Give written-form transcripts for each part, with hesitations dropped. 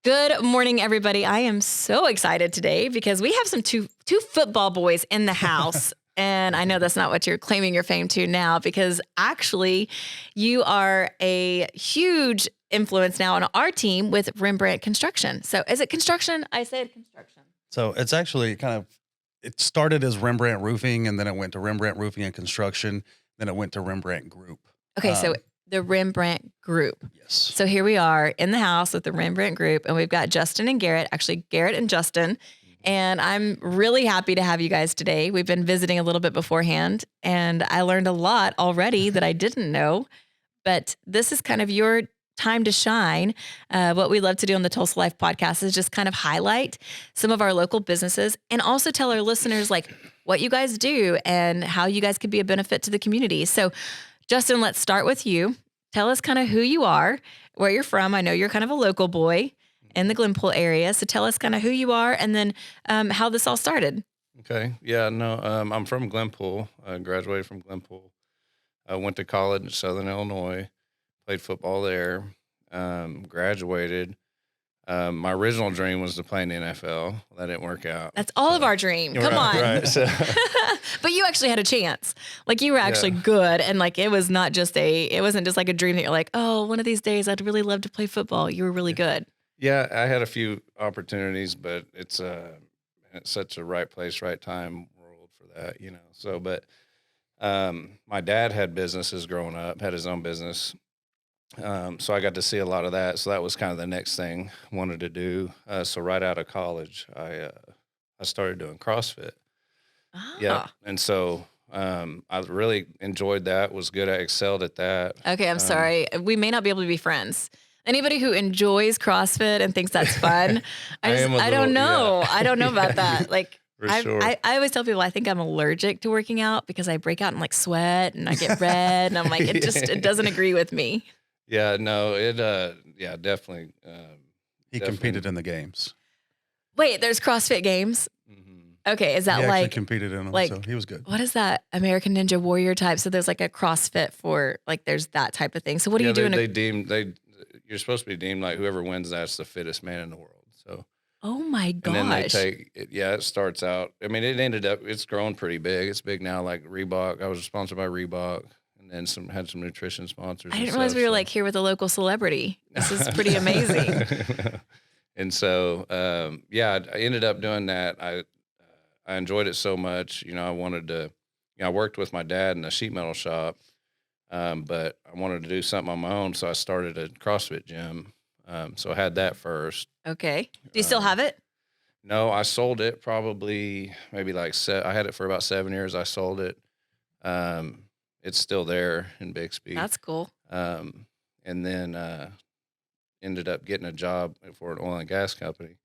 Good morning, everybody. I am so excited today because we have some two football boys in the house. And I know that's not what you're claiming your fame to now, because actually you are a huge influence now on our team with Rembrandt Construction. So is it construction? I said construction. So it's actually it started as Rembrandt Roofing, and then it went to Rembrandt Roofing and Construction. Then it went to Rembrandt Group. Okay, so the Rembrandt Group. Yes. So here we are in the house with the Rembrandt Group, and we've got Justin and Garrett, actually Garrett and Justin. And I'm really happy to have you guys today. We've been visiting a little bit beforehand, and I learned a lot already that I didn't know. But this is kind of your time to shine. What we love to do on the Tulsa Life podcast is just kind of highlight some of our local businesses and also tell our listeners like what you guys do and how you guys could be a benefit to the community. So Justin, let's start with you. Tell us kind of who you are, where you're from. I know you're kind of a local boy in the Glenpool area. So tell us kind of who you are and then how this all started. Okay. Yeah, no, I'm from Glenpool. I graduated from Glenpool. I went to college in Southern Illinois, played football there, graduated. My original dream was to play in the NFL. That didn't work out. That's all of our dream. Come on. Right. So, but you actually had a chance. Like you were actually good. And like, it wasn't just like a dream that you're like, oh, one of these days I'd really love to play football. You were really good. yeah, I had a few opportunities, but it's such a right place, right time world for that, you know? So, but, my dad had businesses growing up, had his own business. So I got to see a lot of that. So that was kind of the next thing I wanted to do. So right out of college, I started doing CrossFit. Yeah. And so I really enjoyed that, was good at, excelled at that. Okay, I'm sorry. We may not be able to be friends. Anybody who enjoys CrossFit and thinks that's fun, I don't know. Yeah. I don't know about that. Like, I always tell people I think I'm allergic to working out because I break out in like sweat and I get red and I'm like, it doesn't agree with me. Yeah, no, definitely. He competed in the games. Wait, there's CrossFit games? Mm-hmm. Okay, is that he like... actually competed in them, like, so he was good. What is that? American Ninja Warrior type? So there's like a CrossFit for, like, there's that type of thing. So what are you doing? You're supposed to be deemed like whoever wins that's the fittest man in the world, so... Oh my gosh. And then they take it. Yeah, it starts out. I mean, it's grown pretty big. It's big now, like Reebok. I was sponsored by Reebok, and then had some nutrition sponsors. I didn't realize we were like here with a local celebrity. This is pretty amazing. And so, I ended up doing that. I enjoyed it so much. You know, I wanted to, I worked with my dad in a sheet metal shop, but I wanted to do something on my own. So I started a CrossFit gym. So I had that first. Okay. Do you still have it? No, I sold it probably maybe I had it for about 7 years. I sold it. It's still there in Bixby. That's cool. And then ended up getting a job for an oil and gas company.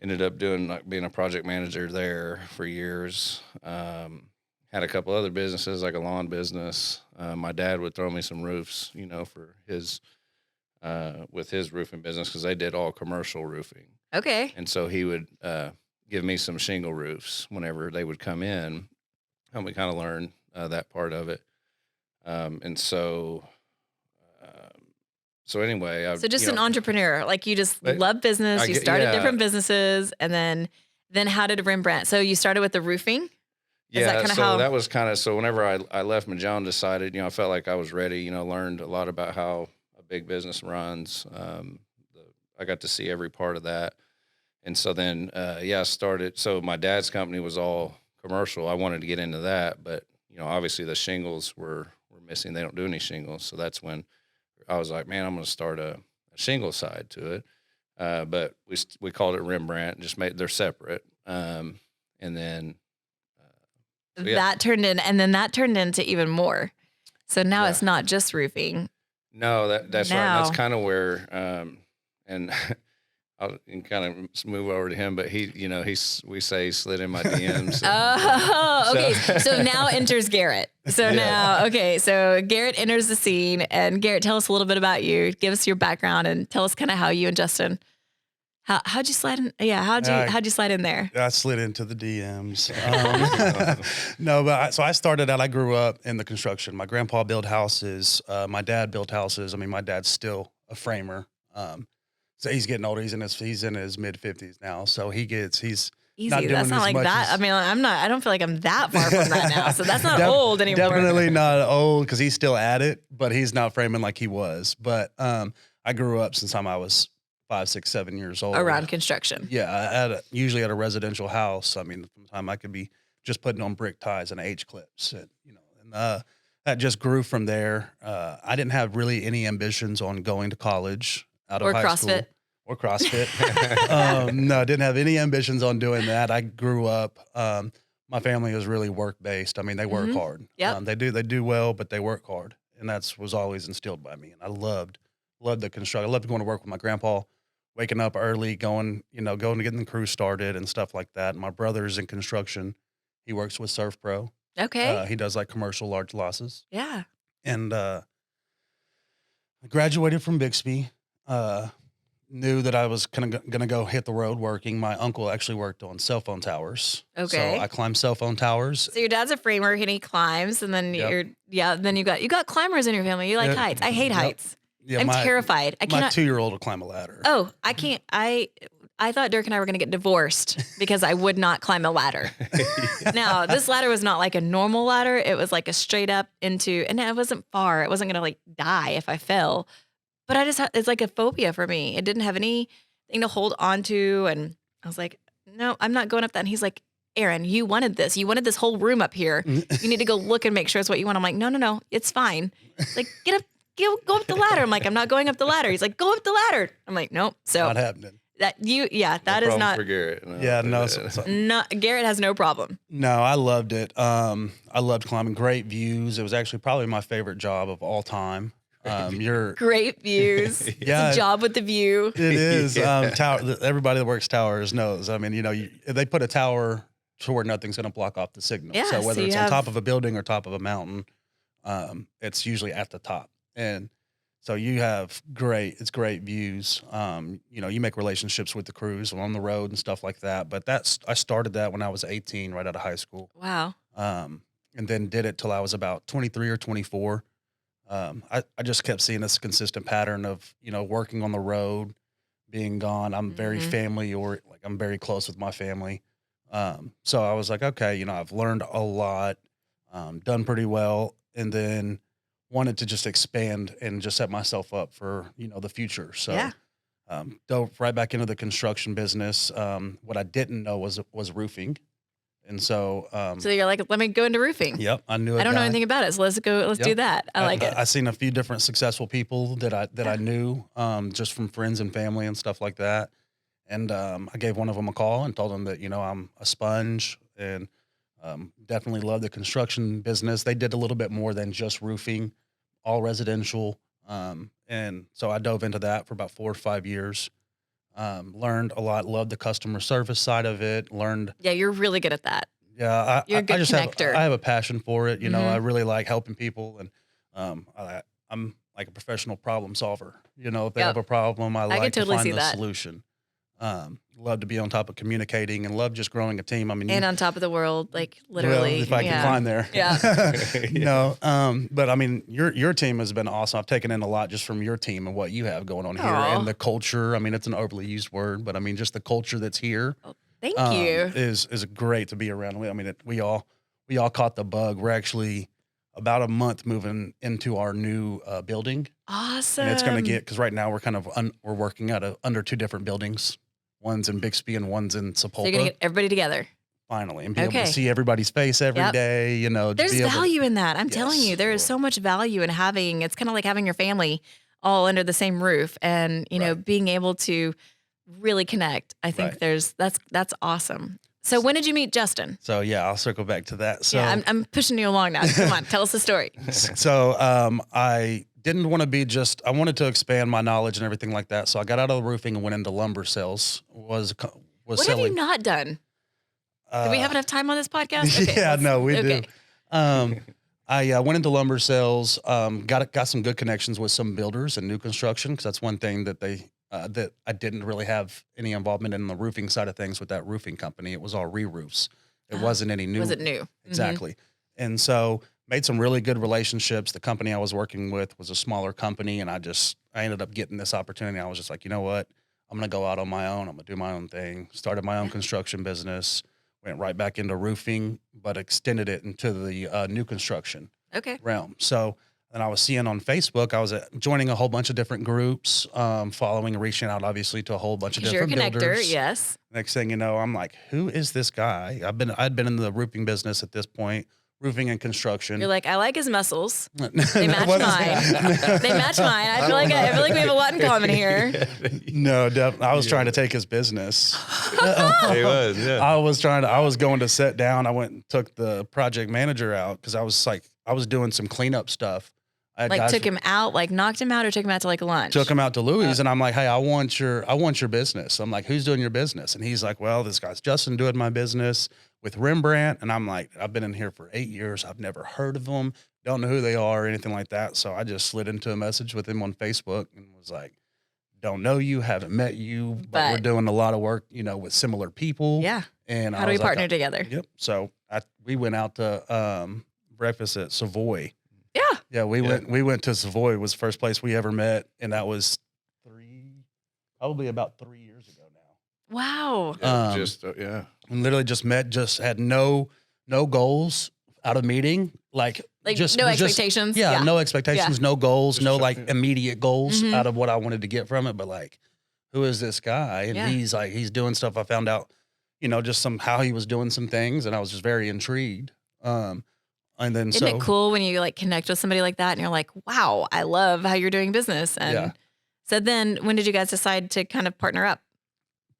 Ended up being a project manager there for years. Had a couple other businesses, like a lawn business. My dad would throw me some roofs, for his with his roofing business, because they did all commercial roofing. Okay. And so he would give me some shingle roofs whenever they would come in, help me kind of learn that part of it. And so anyway. So just an entrepreneur, like you just love business. You started different businesses, and then how did Rembrandt? So you started with the roofing? That was kind of, so whenever I left Magellan, decided, I felt like I was ready, learned a lot about how big business runs. I got to see every part of that. And so then, I started. So my dad's company was all commercial. I wanted to get into that, but, obviously the shingles were missing. They don't do any shingles. So that's when I was like, man, I'm going to start a shingle side to it. But we called it Rembrandt, they're separate. And then. That turned into even more. So now it's not just roofing. No, that's right. That's kind of where, and I'll kind of move over to him, but we say he slid in my DMs. Oh, okay. So now enters Garrett. So so Garrett enters the scene, and Garrett, tell us a little bit about you. Give us your background and tell us kind of how you and Justin, how'd you slide in? Yeah. How'd you slide in there? I slid into the DMs. No, but I started out, I grew up in the construction. My grandpa built houses. My dad built houses. I mean, my dad's still a framer. So he's getting older. He's in his mid 50s now. So he's Easy. not doing That's not as like much that. as, I mean, I don't feel like I'm that far from that now. So that's not old anymore. Definitely not old because he's still at it, but he's not framing like he was. But I grew up since I was 5, 6, 7 years old. Around construction. Yeah, usually at a residential house. I mean, from the time I could be just putting on brick ties and H clips, and that just grew from there. I didn't have really any ambitions on going to college out of Or high CrossFit. school. Or CrossFit. No, didn't have any ambitions on doing that. I grew up. My family was really work based. I mean, they work hard. Yep. They do well, but they work hard, and was always instilled by me. And I loved the construction. I loved going to work with my grandpa, waking up early, going to getting the crew started and stuff like that. My brother's in construction. He works with Surf Pro. Okay. He does like commercial large losses. Yeah. And I graduated from Bixby. Knew that I was going to go hit the road working. My uncle actually worked on cell phone towers. Okay. So I climbed cell phone towers. So your dad's a framer and he climbs, and then then you got climbers in your family. You like heights. I hate heights. Yeah, I'm terrified. I My cannot. 2-year-old will climb a ladder. Oh, I can't. I thought Dirk and I were going to get divorced because I would not climb a ladder. Now, this ladder was not like a normal ladder. It was like a straight up into, and it wasn't far. It wasn't going to like die if I fell. But it's like a phobia for me. It didn't have anything to hold on to. And I was like, no, I'm not going up that. And he's like, Aaron, you wanted this. You wanted this whole room up here. You need to go look and make sure it's what you want. I'm like, no, it's fine. Like, get up, go up the ladder. I'm like, I'm not going up the ladder. He's like, go up the ladder. I'm like, nope. So Not happening. that is problem not for Garrett. No, Yeah, no. Garrett has no problem. No, I loved it. I loved climbing. Great views. It was actually probably my favorite job of all time. Great views. Yeah, it's a job with the view. It is. Everybody that works towers knows. I mean, if they put a tower to where nothing's going to block off the signal. Yeah, so whether so it's you on have- top of a building or top of a mountain, it's usually at the top. And so you have it's great views. You make relationships with the crews on the road and stuff like that. But I started that when I was 18, right out of high school. Wow. And then did it till I was about 23 or 24. I just kept seeing this consistent pattern of, working on the road, being gone. I'm very I'm very close with my family. So I was like, okay, I've learned a lot, done pretty well, and then wanted to just expand and just set myself up for, the future. So, Yeah. Dove right back into the construction business. What I didn't know was roofing. And so, So you're like, let me go into roofing. yep, I knew. I don't know anything about it, so let's do Yep. that. I like it. I seen a few different successful people that I knew, just from friends and family and stuff like that. And I gave one of them a call and told them that I'm a sponge and definitely love the construction business. They did a little bit more than just roofing, all residential. And so I dove into that for about 4 or 5 years. Learned a lot. Loved the customer service side of it. Learned. Yeah, you're really good at that. Yeah, You're a good I just connector. I have a passion for it. Mhm. I really like helping people, and I'm like a professional problem solver. If they Yep. have a problem, I can like totally to see find the that. solution. Love to be on top of communicating, and love just growing a team. I mean, And on top of the world, like literally. if I can climb there. Yeah. But I mean, your team has been awesome. I've taken in a lot just from your team and what you have going on here, Aw. and the culture. I mean, it's an overly used word, but I mean, just the culture that's here. Thank you. Is great to be around. I mean, we all caught the bug. We're actually about a month moving into our new building, Awesome. and it's going to get, because right now we're kind of we're working under 2 different buildings. One's in Bixby and one's in So Sepulpa. you're going to get everybody together. Finally, and be able Okay. to see everybody's face every Yep. day. To There's be able to- value in that. I'm telling Yes. you, there is so much value in it's kind of like having your family all under the same roof and, Right. being able to really connect. I think Right. that's awesome. So when did you meet Justin? So yeah, I'll circle back to that. So Yeah, I'm pushing you along now. Come on, tell us the story. so I didn't want to be I wanted to expand my knowledge and everything like that. So I got out of the roofing and went into lumber sales. Was What have selling. you not done? Do we have enough time on this podcast? Okay, Yeah, no, we okay. do. I went into lumber sales. Got some good connections with some builders and new construction, because that's one thing that that I didn't really have any involvement in the roofing side of things with that roofing company. It was all re-roofs. It wasn't any new. Was it new? Exactly. And so made some really good relationships. The company I was working with was a smaller company, and I ended up getting this opportunity. I was just like, you know what? I'm going to go out on my own. I'm going to do my own thing. Started my own construction business, went right back into roofing, but extended it into the new construction Okay. realm. So, and I was seeing on Facebook, I was joining a whole bunch of different groups, following and reaching out, obviously, to a whole bunch of Because you're a different connector, builders. yes. Next thing you know, I'm like, who is this guy? I'd been in the roofing business at this point, roofing and construction. You're like, I like his muscles. They They match mine. They match mine. I feel like we have a lot in common here. No, I was trying to take his business. He was, yeah. I was going to sit down. I went and took the project manager out because I was doing some cleanup stuff. I had Like guys took him out, like knocked him out, or took him out to like lunch. took him out to Louis, and I'm like, hey, I want your business. I'm like, who's doing your business? And he's like, well, this guy's Justin doing my business with Rembrandt. And I'm like, I've been in here for 8 years. I've never heard of them. Don't know who they are or anything like that. So I just slid into a message with him on Facebook and was like, don't know you, haven't met you, but we're doing a lot of work, with similar people. Yeah. And How do we partner together? Yep. So we went out to breakfast at Savoy. Yeah. Yeah, we went to Savoy. It was the first place we ever met, and that was probably about 3 years ago now. Wow. And literally just met, just had no goals out of meeting, like just no expectations. No expectations, no goals, no like yeah. immediate goals Mhm. out of what I wanted to get from it, but like, who is this guy? And Yeah. he's doing stuff. I found out, just how he was doing some things, and I was just very intrigued. And then Isn't it cool when you like connect with somebody like that and you're like, wow, I love how you're doing business. And Yeah. so then when did you guys decide to kind of partner up?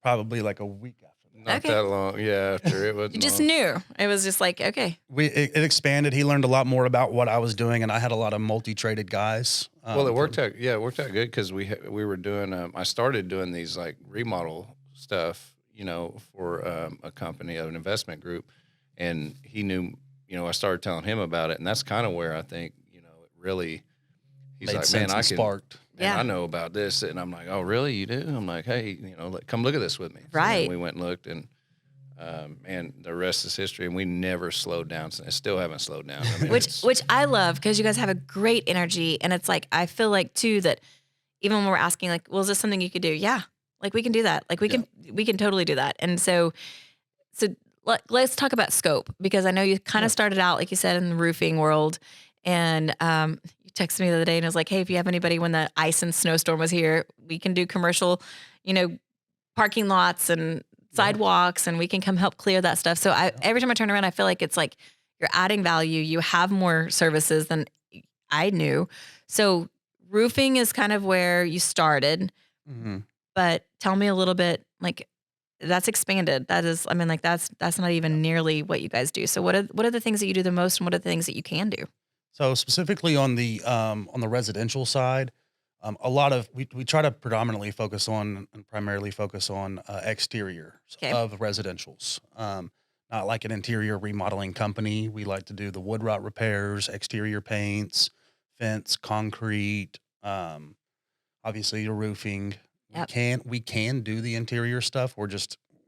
probably like a week after that. Not Okay. that long. Yeah, after it was. You just knew. It was just like, okay. It expanded. He learned a lot more about what I was doing, and I had a lot of multi-traded guys. Well, it worked out. Yeah, it worked out good because we were doing. I started doing these like remodel stuff, for a company, an investment group, and he knew. I started telling him about it, and that's kind of where I think it really. He's Made like, sense man, and sparked. Man, Yeah. I know about this, and I'm like, oh, really? You do? I'm like, hey, come look at this with me. So Right. then we went and looked, and the rest is history. And we never slowed down. I still haven't slowed down. I mean, Which I love because you guys have a great energy. And it's like, I feel like too, that even when we're asking like, well, is this something you could do? Yeah. Like we can do that. Like we can totally do that. And so let's talk about scope, because I know you kind of started out, like you said, in the roofing world. And you texted me the other day and it was like, hey, if you have anybody when the ice and snowstorm was here, we can do commercial, parking lots and sidewalks, and we can come help clear that stuff. So every time I turn around, I feel like it's like you're adding value. You have more services than I knew. So roofing is kind of where you started, Mm-hmm. but tell me a little bit, like that's expanded. That is, I mean, like that's not even nearly what you guys do. So what are the things that you do the most, and what are the things that you can do? So specifically on the residential side, a lot of we try to predominantly focus on and primarily focus on exterior Okay. of residentials. Not like an interior remodeling company. We like to do the wood rot repairs, exterior paints, fence, concrete, obviously your roofing. Yep. We can do the interior stuff. We're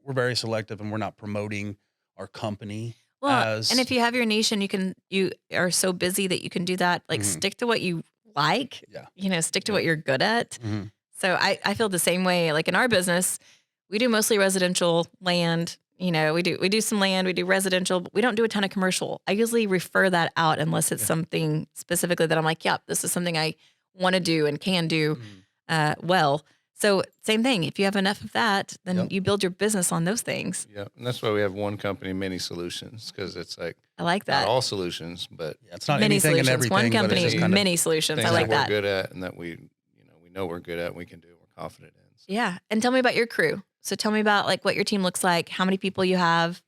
very selective, and we're not promoting our company. Well, and if you have your niche and you are so busy that you can do that, like Mhm. stick to what you like, Yeah. stick to what you're good at. Mhm. So I feel the same way. Like in our business, we do mostly residential land. We do some land, we do residential, but we don't do a ton of commercial. I usually refer that out unless it's something specifically that I'm like, yep, this is something I want to do and can do well. So same thing. If you have enough of that, then you build your business on those things. Yeah, and that's why we have one company, many solutions, because it's like I like that. not all solutions, but It's not Many anything solutions. and everything. One but it's company, just kind of- many solutions. things I like that that. we're good at and that we know we're good at and we can do and we're confident in. So. Yeah. And tell me about your crew. So tell me about like what your team looks like, how many people you have.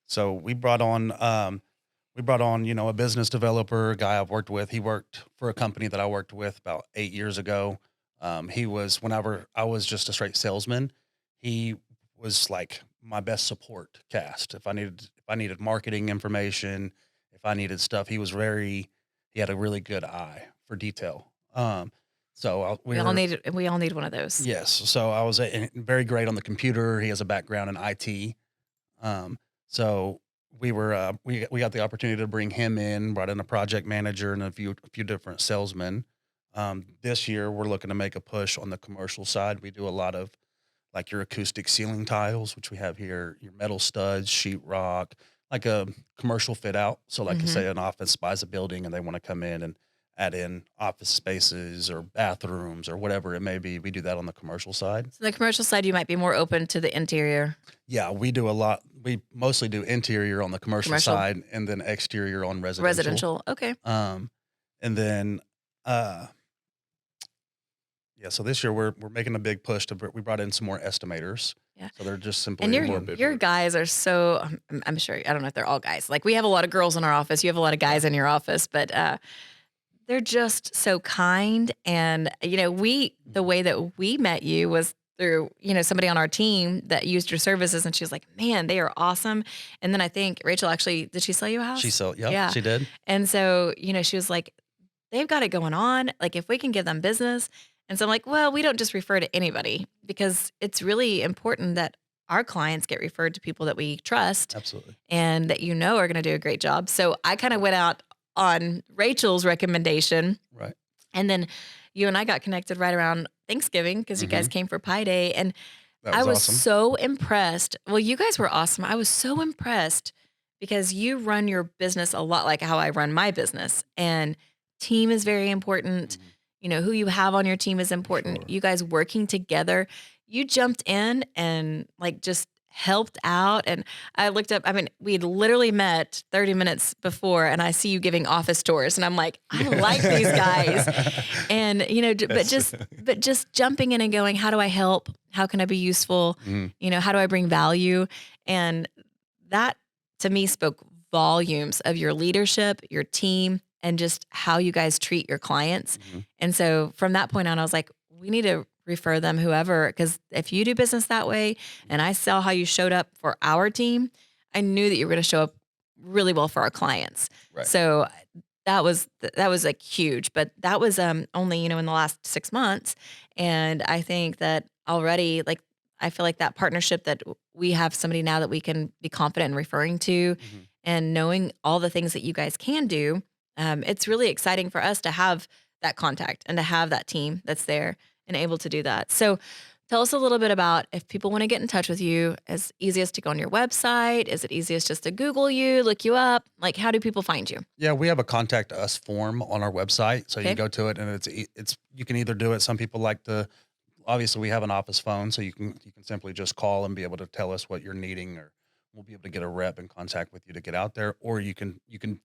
So we brought on, a business developer, a guy I've worked with. He worked for a company that I worked with about 8 years ago. Whenever I was just a straight salesman, he was like my best support cast. If I needed marketing information, if I needed stuff, he had a really good eye for detail. We all need one of those. Yes. So I was very great on the computer. He has a background in IT. So we got the opportunity to bring him in, brought in a project manager and a few different salesmen. This year we're looking to make a push on the commercial side. We do a lot of like your acoustic ceiling tiles, which we have here, your metal studs, sheetrock, like a commercial fit out. So like you Mm-hmm. say an office buys a building and they want to come in and add in office spaces or bathrooms or whatever it may be. We do that on the commercial side. So the commercial side, you might be more open to the interior. Yeah, we do a lot. We mostly do interior on the commercial Commercial. side and then exterior on residential. Residential. Okay. And then, yeah, so this year we're making a big push we brought in some more estimators. Yeah. So they're just simply And more your guys are so, I'm sure, I don't know if they're all guys. Like we have a lot of girls in our office. You have a lot of guys in your office, but they're just so kind. And, the way that we met you was through, somebody on our team that used your services, and she was like, man, they are awesome. And then I think Rachel actually, did she sell you a house? Yeah, she did. And so, she was like, they've got it going on. Like if we can give them business. And so I'm like, well, we don't just refer to anybody, because it's really important that our clients get referred to people that we trust. Absolutely. And that are going to do a great job. So I kind of went out on Rachel's recommendation. Right. And then you and I got connected right around Thanksgiving, because you guys came for Pie Day. And I was awesome. so impressed. Well, you guys were awesome. I was so impressed because you run your business a lot like how I run my business. And team is very important. Who you have on your team is important. Sure. You guys working together. You jumped in and like just helped out. And I looked up, we'd literally met 30 minutes before, and I see you giving office tours, and I'm like, I like these guys. And, but just jumping in and going, how do I help? How can I be useful? How do I bring value? And that to me spoke volumes of your leadership, your team, and just how you guys treat your clients. And so from that point on, I was like, we need to refer them whoever, because if you do business that way, and I saw how you showed up for our team, I knew that you were going to show up really well for our clients. Right. So that was like huge, but that was only, in the last 6 months. And I think that already, like, I feel like that partnership that we have somebody now that we can be confident in referring to, and knowing all the things that you guys can do. It's really exciting for us to have that contact and to have that team that's there and able to do that. So tell us a little bit about, if people want to get in touch with you, is easiest to go on your website? Is it easiest just to Google you, look you up? Like, how do people find you? Yeah, we have a contact us form on our website. So you Okay. can go to it, and it's you can either do it. Some people like obviously we have an office phone, so you can simply just call and be able to tell us what you're needing, or we'll be able to get a rep in contact with you to get out there, or you can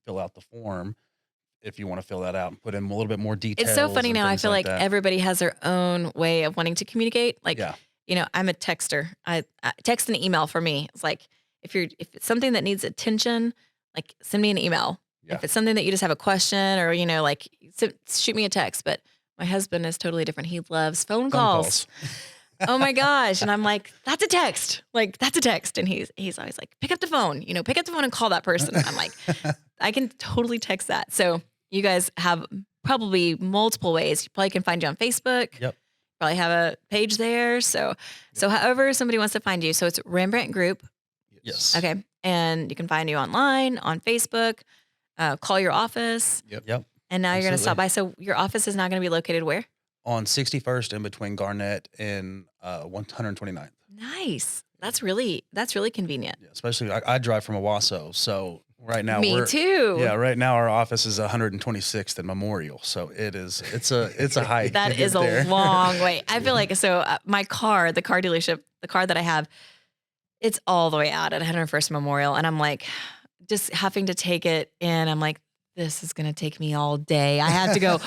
fill out the form if you want to fill that out and put in a little bit more details. It's so funny and now. I things feel like that. everybody has their own way of wanting to communicate. Like, Yeah. I'm a texter. I text and email for me. It's like, if it's something that needs attention, like send me an email. Yeah. If it's something that you just have a question, or, shoot me a text. But my husband is totally different. He loves phone calls. Oh my gosh. And I'm like, that's a text. Like, that's a text. And he's always like, pick up the phone, pick up the phone and call that person. I'm like, I can totally text that. So you guys have probably multiple ways. You probably can find you on Facebook. Yep. Probably have a page there. So however somebody wants to find you. So it's Rembrandt Group. Yes. Okay. And you can find you online, on Facebook, call your office. Yep. And now you're going to stop Absolutely. by. So your office is now going to be located where? On 61st in between Garnett and 129th. Nice. That's really convenient. Yeah, especially I drive from Owasso, so right now Me too. Yeah, right now our office is 126th and Memorial, so it's a hike. That to get is a there. long way. I feel like, my car, the car dealership, the car that I have, it's all the way out at 101st Memorial. And I'm like, just having to take it in. I'm like, this is going to take me all day. I have to go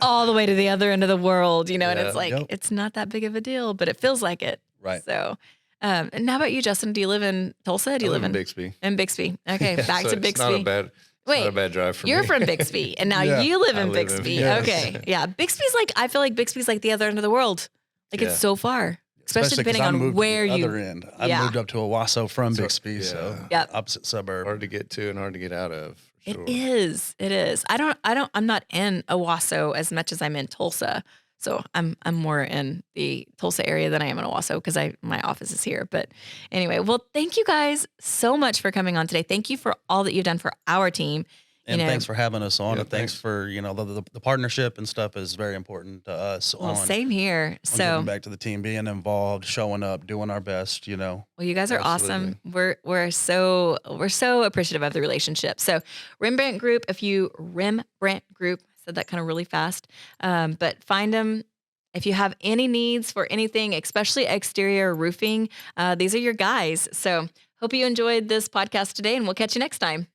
all the way to the other end of the world, and it's like, It's not that big of a deal, but it feels like it. Right. So, and how about you, Justin? Do you live in Tulsa? Do you I live in in Bixby? In Bixby. Okay. Yeah, Back so to it's Bixby. Not a bad drive for me. You're from Bixby, and now Yeah. you live I in live in Bixby. yes. Okay. Yeah. Bixby's like, I feel like Bixby's like the other end of the world. Like, Yeah. it's so far, especially 'cause depending I on moved where to the you. other end. I Yeah. moved up to Owasso from So- Bixby, yeah. so Yep. opposite suburb. Hard to get to and hard to get out of. For sure. It is. It is. I'm not in Owasso as much as I'm in Tulsa. So I'm more in the Tulsa area than I am in Owasso, because my office is here. But anyway, well, thank you guys so much for coming on today. Thank you for all that you've done for our team. And thanks for having us on, Yeah, and thanks for, the partnership and stuff is very important to us Well, on same here. on So, giving back to the team, being involved, showing up, doing our best, well, you guys are Absolutely. awesome. We're so appreciative of the relationship. So, Rembrandt Group, Rembrandt Group, I said that kind of really fast, but find them. If you have any needs for anything, especially exterior roofing, these are your guys. So, hope you enjoyed this podcast today, and we'll catch you next time.